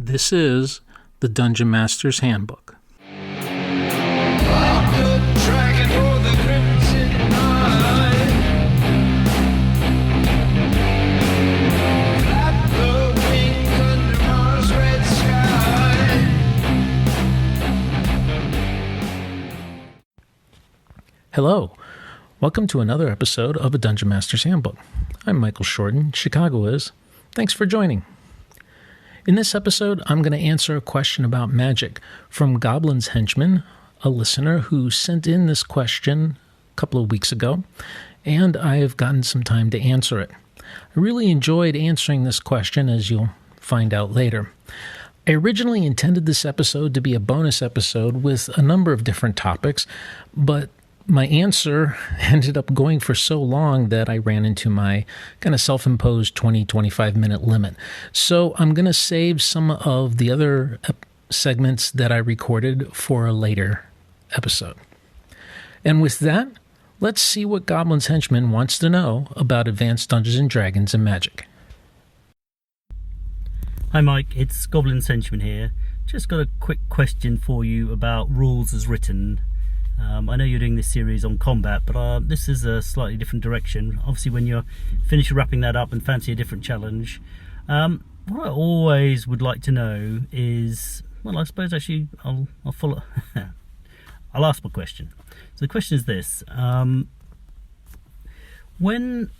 This is the Dungeon Master's Handbook. Hello, welcome to another episode of a Dungeon Master's Handbook. I'm Michael Shorten, Chicago is. Thanks for joining. In this episode, I'm going to answer a question about magic from Goblin's Henchman, a listener who sent in this question a couple of weeks ago, and I have gotten some time to answer it. I really enjoyed answering this question, as you'll find out later. I originally intended this episode to be a bonus episode with a number of different topics, but my answer ended up going for so long that I ran into my kind of self-imposed 20-25 minute limit. So I'm going to save some of the other segments that I recorded for a later episode. And with that, let's see what Goblin's Henchman wants to know about Advanced Dungeons & Dragons and Magic. Hi Mike, it's Goblin's Henchman here. Just got a quick question for you about rules as written. I know you're doing this series on combat, but this is a slightly different direction. Obviously, when you're finished wrapping that up and fancy a different challenge, what I always would like to know is, well, I suppose actually I'll follow. I'll ask my question. So the question is this: when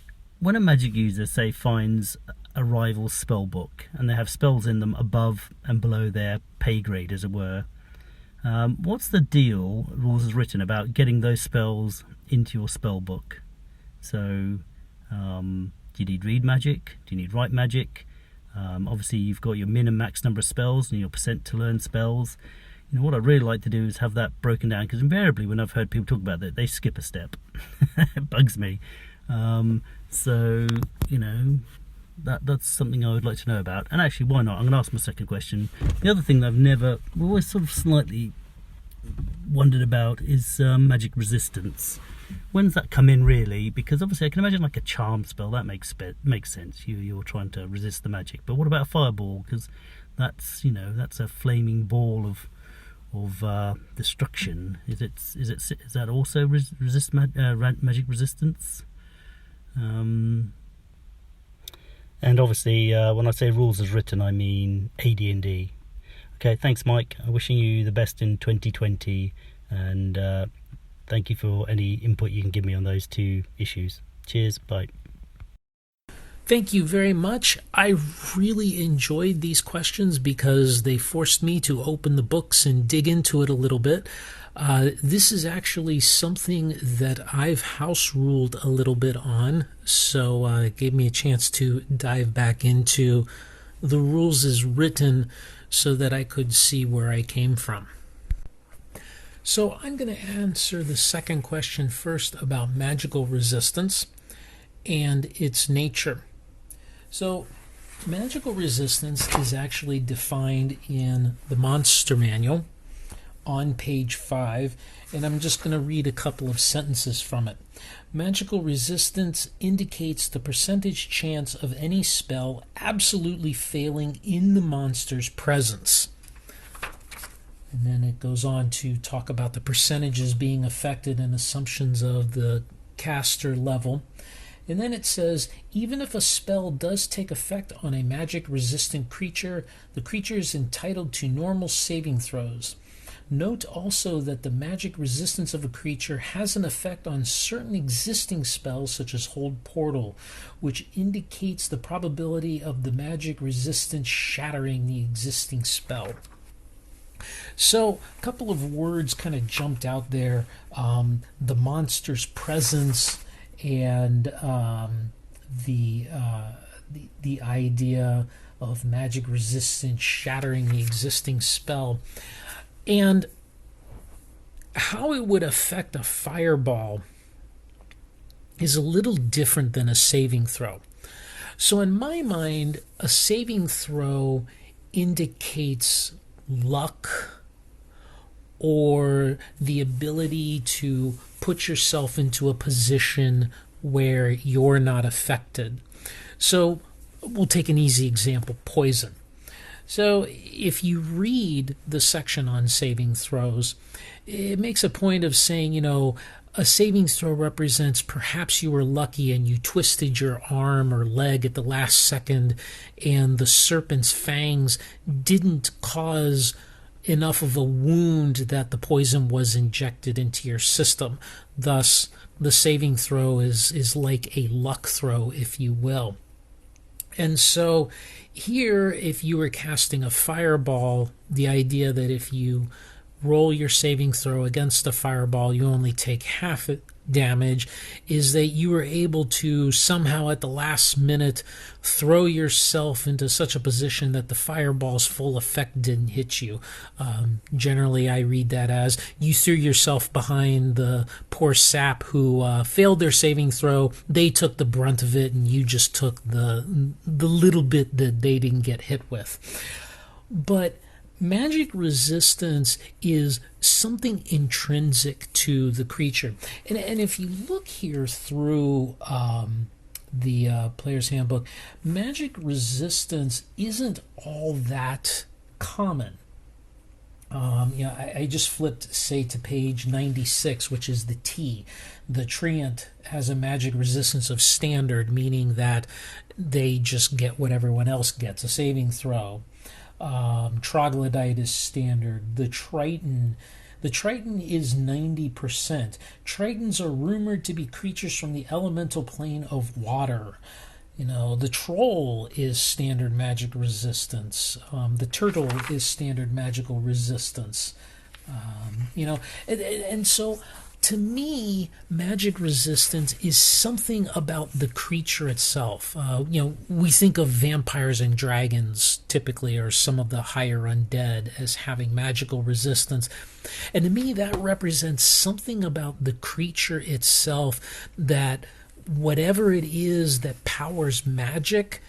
a magic user, say, finds a rival's spell book and they have spells in them above and below their pay grade, as it were. What's the deal, rules as written, about getting those spells into your spell book? So, do you need read magic? Do you need write magic? Obviously, you've got your min and max number of spells and your percent to learn spells. You know, what I'd really like to do is have that broken down, because invariably when I've heard people talk about that, they skip a step. It bugs me. So, you know, that's something I would like to know about. And actually, why not? I'm going to ask my second question. The other thing that I've always sort of slightly wondered about is magic resistance. When does that come in, really? Because obviously I can imagine like a charm spell, that makes sense. You're trying to resist the magic. But what about a fireball? Because that's a flaming ball of destruction. Is that also resist magic resistance? And obviously, when I say rules as written, I mean AD&D. Okay, thanks, Mike. I'm wishing you the best in 2020, and thank you for any input you can give me on those two issues. Cheers, bye. Thank you very much. I really enjoyed these questions because they forced me to open the books and dig into it a little bit. This is actually something that I've house ruled a little bit on, so it gave me a chance to dive back into the rules as written so that I could see where I came from. So I'm going to answer the second question first about magical resistance and its nature. So magical resistance is actually defined in the Monster Manual on page 5, and I'm just going to read a couple of sentences from it. Magical resistance indicates the percentage chance of any spell absolutely failing in the monster's presence. And then it goes on to talk about the percentages being affected and assumptions of the caster level. And then it says, even if a spell does take effect on a magic-resistant creature, the creature is entitled to normal saving throws. Note also that the magic resistance of a creature has an effect on certain existing spells, such as Hold Portal, which indicates the probability of the magic resistance shattering the existing spell. So, a couple of words kind of jumped out there. The monster's presence and the idea of magic resistance shattering the existing spell. And how it would affect a fireball is a little different than a saving throw. So in my mind, a saving throw indicates luck or the ability to put yourself into a position where you're not affected. So we'll take an easy example, poison. So if you read the section on saving throws, it makes a point of saying, a saving throw represents perhaps you were lucky and you twisted your arm or leg at the last second, and the serpent's fangs didn't cause enough of a wound that the poison was injected into your system. Thus, the saving throw is like a luck throw, if you will. And so here, if you were casting a fireball, the idea that if you roll your saving throw against a fireball, you only take half damage, is that you were able to somehow at the last minute throw yourself into such a position that the fireball's full effect didn't hit you. Generally, I read that as you threw yourself behind the poor sap who failed their saving throw. They took the brunt of it, and you just took the little bit that they didn't get hit with. But magic resistance is something intrinsic to the creature. And if you look here through the Player's Handbook, magic resistance isn't all that common. I just flipped, say, to page 96, which is the T. The Treant has a magic resistance of standard, meaning that they just get what everyone else gets, a saving throw. Troglodyte is standard. The Triton is 90%. Tritons are rumored to be creatures from the elemental plane of water. The Troll is standard magic resistance. The Turtle is standard magical resistance. And so to me, magic resistance is something about the creature itself. We think of vampires and dragons typically, or some of the higher undead, as having magical resistance. And to me, that represents something about the creature itself, that whatever it is that powers magic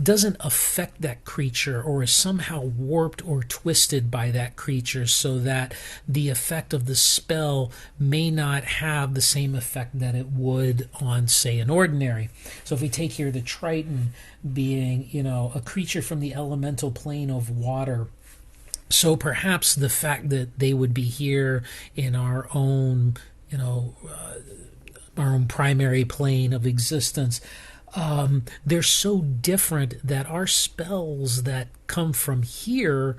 doesn't affect that creature, or is somehow warped or twisted by that creature, so that the effect of the spell may not have the same effect that it would on, say, an ordinary. So if we take here the Triton being, a creature from the elemental plane of water, so perhaps the fact that they would be here in our own, our own primary plane of existence, they're so different that our spells that come from here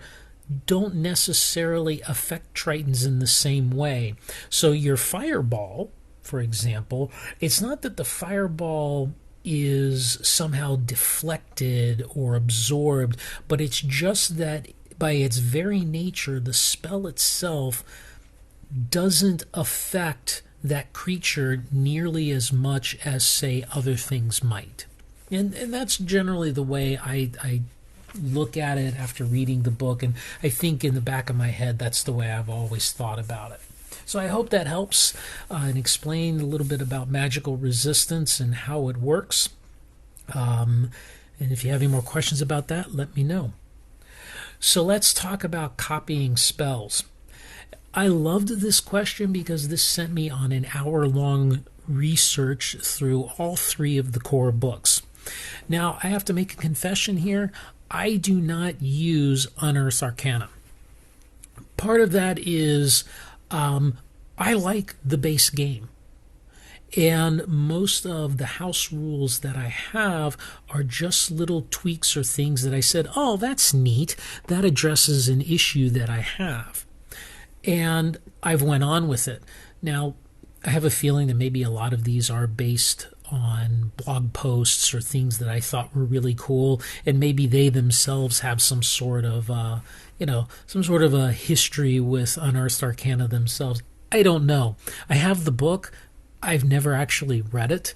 don't necessarily affect Tritons in the same way. So your fireball, for example, it's not that the fireball is somehow deflected or absorbed, but it's just that by its very nature, the spell itself doesn't affect that creature nearly as much as, say, other things might. And that's generally the way I look at it after reading the book, and I think in the back of my head that's the way I've always thought about it. So I hope that helps and explain a little bit about magical resistance and how it works. And if you have any more questions about that, let me know. So let's talk about copying spells. I loved this question because this sent me on an hour-long research through all three of the core books. Now, I have to make a confession here. I do not use Unearthed Arcana. Part of that is I like the base game. And most of the house rules that I have are just little tweaks or things that I said, oh, that's neat. That addresses an issue that I have. And I've went on with it. Now, I have a feeling that maybe a lot of these are based on blog posts or things that I thought were really cool, and maybe they themselves have some sort of, a history with Unearthed Arcana themselves. I don't know. I have the book. I've never actually read it.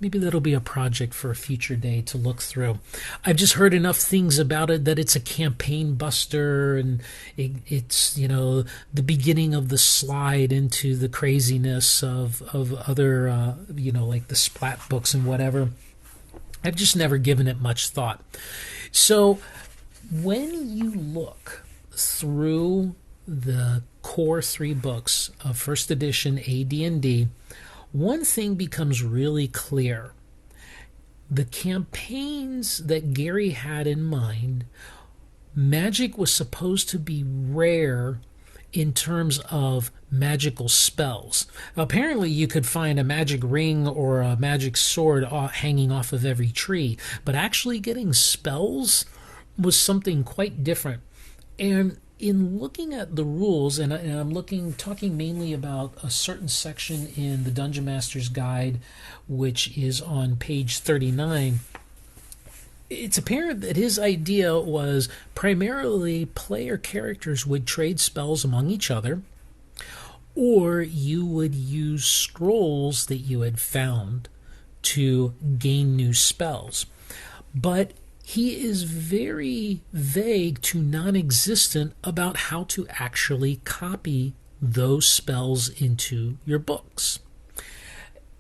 Maybe that'll be a project for a future day to look through. I've just heard enough things about it that it's a campaign buster, and it's the beginning of the slide into the craziness of other like the Splat books and whatever. I've just never given it much thought. So when you look through the core three books of first edition AD&D, one thing becomes really clear. the campaigns that Gary had in mind, magic was supposed to be rare in terms of magical spells. Apparently, you could find a magic ring or a magic sword hanging off of every tree, but actually getting spells was something quite different. And in looking at the rules, and I'm talking mainly about a certain section in the Dungeon Master's Guide, which is on page 39, it's apparent that his idea was primarily player characters would trade spells among each other, or you would use scrolls that you had found to gain new spells. But he is very vague to non-existent about how to actually copy those spells into your books.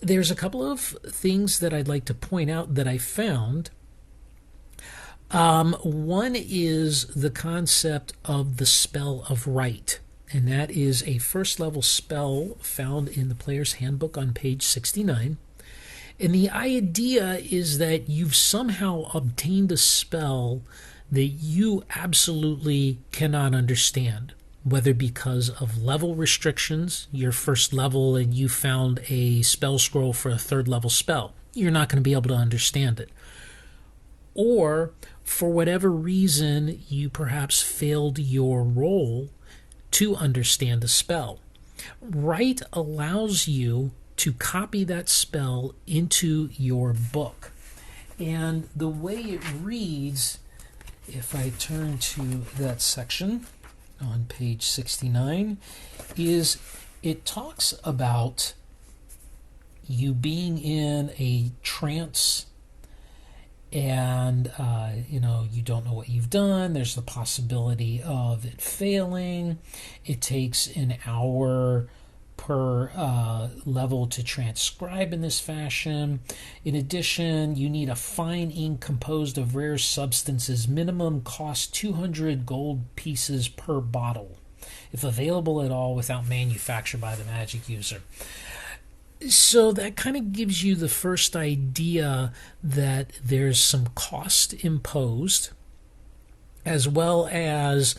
There's a couple of things that I'd like to point out that I found. One is the concept of the Spell of Right, and that is a first level spell found in the Player's Handbook on page 69. And the idea is that you've somehow obtained a spell that you absolutely cannot understand, whether because of level restrictions, your first level and you found a spell scroll for a third level spell. You're not going to be able to understand it. Or for whatever reason, you perhaps failed your roll to understand the spell. Right allows you to copy that spell into your book. And the way it reads, if I turn to that section on page 69, is it talks about you being in a trance and you don't know what you've done. There's the possibility of it failing. It takes an hour per level to transcribe in this fashion. In addition, you need a fine ink composed of rare substances. Minimum cost 200 gold pieces per bottle, if available at all, without manufacture by the magic user. So that kind of gives you the first idea that there's some cost imposed, as well as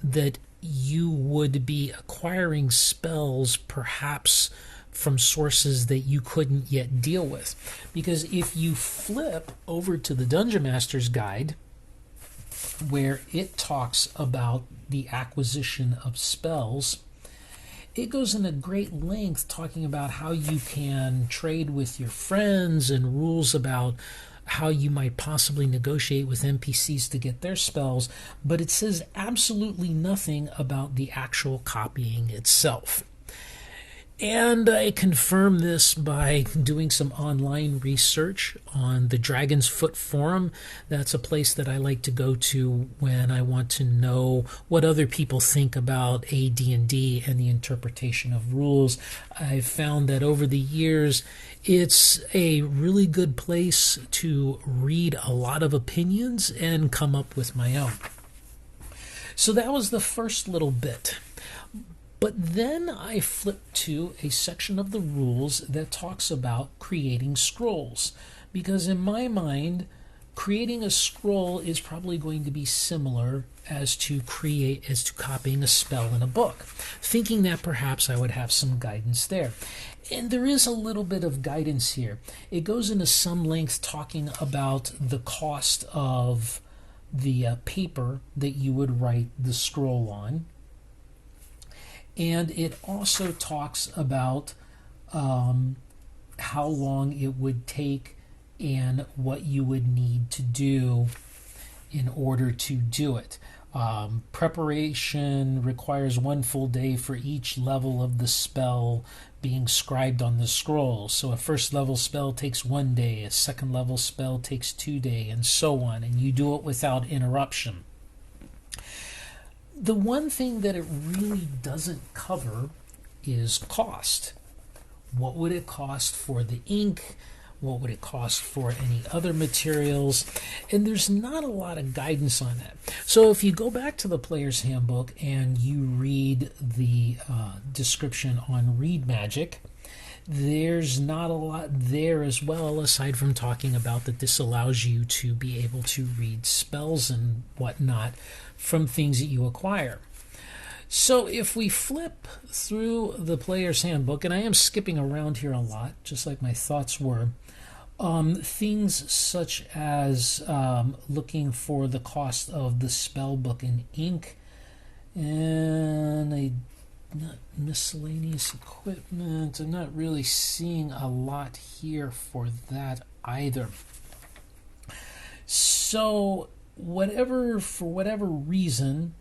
that you would be acquiring spells perhaps from sources that you couldn't yet deal with. Because if you flip over to the Dungeon Master's Guide, where it talks about the acquisition of spells, it goes in a great length talking about how you can trade with your friends and rules about how you might possibly negotiate with NPCs to get their spells, but it says absolutely nothing about the actual copying itself. And I confirm this by doing some online research on the Dragon's Foot Forum. That's a place that I like to go to when I want to know what other people think about AD&D and the interpretation of rules. I've found that over the years, it's a really good place to read a lot of opinions and come up with my own. So that was the first little bit. But then I flipped to a section of the rules that talks about creating scrolls. Because in my mind, creating a scroll is probably going to be similar as to copying a spell in a book. Thinking that perhaps I would have some guidance there. And there is a little bit of guidance here. It goes into some length talking about the cost of the paper that you would write the scroll on. And it also talks about how long it would take and what you would need to do in order to do it. Preparation requires 1 full day for each level of the spell being scribed on the scroll. So a first level spell takes 1 day, a second level spell takes 2 days, and so on. And you do it without interruption. The one thing that it really doesn't cover is cost. What would it cost for the ink? What would it cost for any other materials? And there's not a lot of guidance on that. So if you go back to the Player's Handbook and you read the description on Read Magic, there's not a lot there as well, aside from talking about that this allows you to be able to read spells and whatnot from things that you acquire. So if we flip through the player's handbook, and I am skipping around here a lot, just like my thoughts were, things such as looking for the cost of the spell book and ink, and miscellaneous equipment. I'm not really seeing a lot here for that either. So for whatever reason,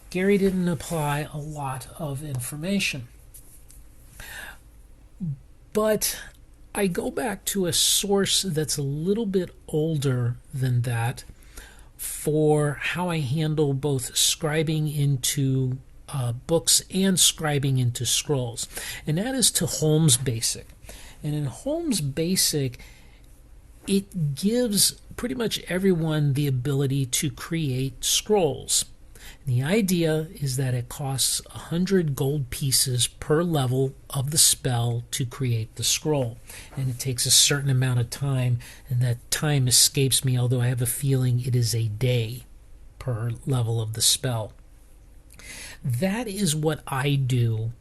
Gary didn't apply a lot of information. But I go back to a source that's a little bit older than that for how I handle both scribing into books and scribing into scrolls, and that is to Holmes Basic. And in Holmes Basic, it gives pretty much everyone the ability to create scrolls. The idea is that it costs 100 gold pieces per level of the spell to create the scroll. And it takes a certain amount of time, and that time escapes me, although I have a feeling it is a day per level of the spell. That is what I do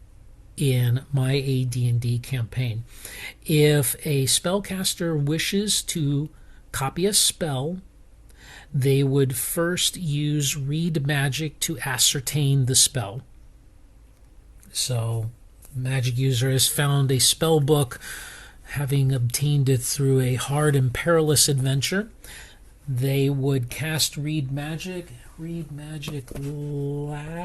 in my AD&D campaign. If a spellcaster wishes to copy a spell, they would first use Read Magic to ascertain the spell. So, the magic user has found a spell book, having obtained it through a hard and perilous adventure. They would cast Read Magic. Read Magic lasts,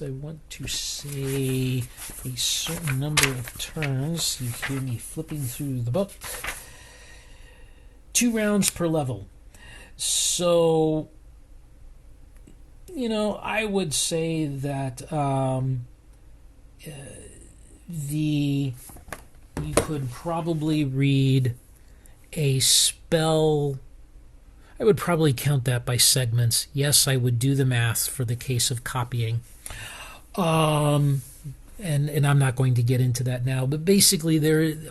I want to say, a certain number of turns. You hear me flipping through the book. 2 rounds per level. So, I would say that you could probably read a spell. I would probably count that by segments. Yes, I would do the math for the case of copying. And I'm not going to get into that now, but basically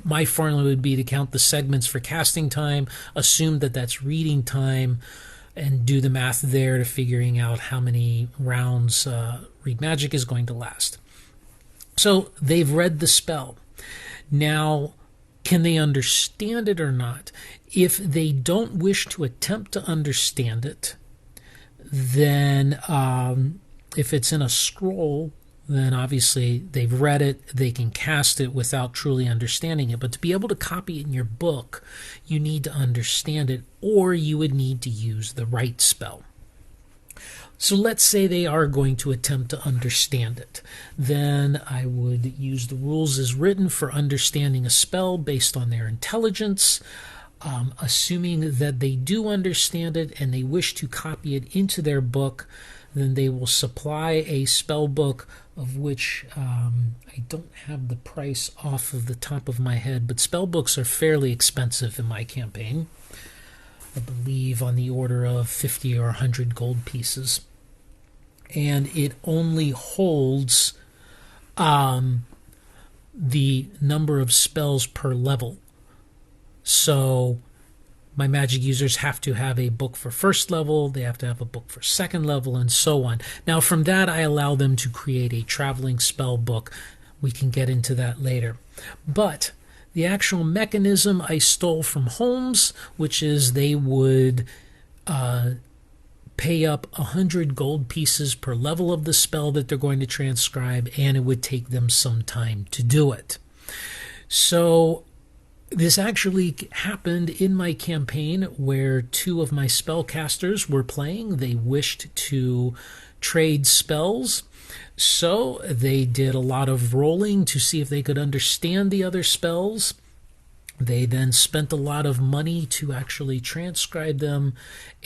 my formula would be to count the segments for casting time, assume that that's reading time, and do the math there to figuring out how many rounds Read Magic is going to last. So they've read the spell. Now, can they understand it or not? If they don't wish to attempt to understand it, then if it's in a scroll, then obviously they've read it, they can cast it without truly understanding it. But to be able to copy it in your book, you need to understand it, or you would need to use the right spell. So let's say they are going to attempt to understand it. Then I would use the rules as written for understanding a spell based on their intelligence. Assuming that they do understand it and they wish to copy it into their book, then they will supply a spell book, of which I don't have the price off of the top of my head, but spell books are fairly expensive in my campaign. I believe on the order of 50 or 100 gold pieces. And it only holds the number of spells per level. So my magic users have to have a book for first level, they have to have a book for second level, and so on. Now from that, I allow them to create a traveling spell book. We can get into that later. But the actual mechanism I stole from Holmes, which is they would pay up 100 gold pieces per level of the spell that they're going to transcribe, and it would take them some time to do it. So this actually happened in my campaign where 2 of my spellcasters were playing. They wished to trade spells, so they did a lot of rolling to see if they could understand the other spells. They then spent a lot of money to actually transcribe them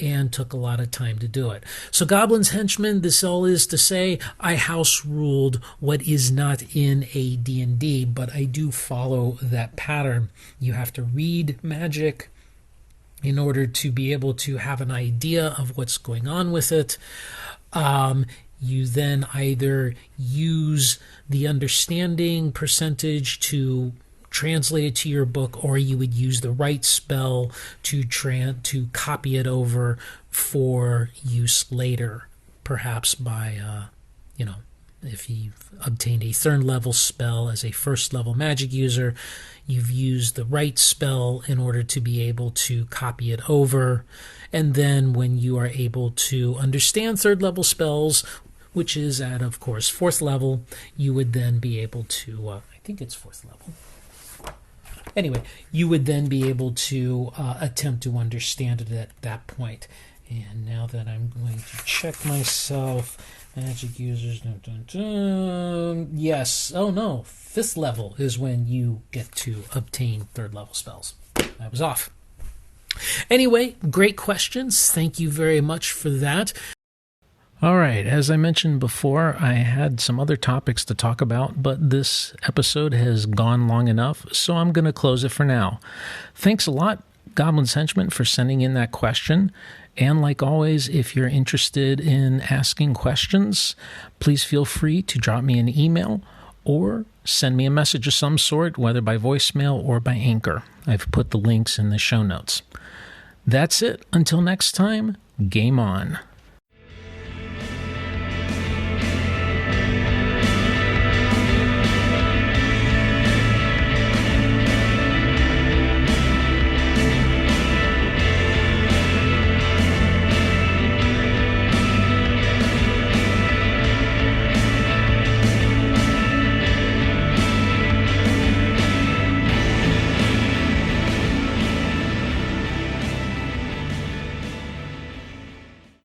and took a lot of time to do it. So Goblin's Henchmen, this all is to say, I house ruled what is not in AD&D, but I do follow that pattern. You have to read magic in order to be able to have an idea of what's going on with it. You then either use the understanding percentage to translate it to your book, or you would use the right spell to copy it over for use later, perhaps by if you've obtained a third level spell as a first level magic user, you've used the right spell in order to be able to copy it over. And then when you are able to understand third level spells, which is at, of course, fourth level, you would then be able to, I think it's fourth level. Anyway, you would then be able to attempt to understand it at that point. And now that I'm going to check myself, magic users, yes, oh no, fifth level is when you get to obtain third level spells. I was off. Anyway, great questions. Thank you very much for that. All right, as I mentioned before, I had some other topics to talk about, but this episode has gone long enough, so I'm going to close it for now. Thanks a lot, Goblin's Henchman, for sending in that question. And like always, if you're interested in asking questions, please feel free to drop me an email or send me a message of some sort, whether by voicemail or by Anchor. I've put the links in the show notes. That's it. Until next time, game on.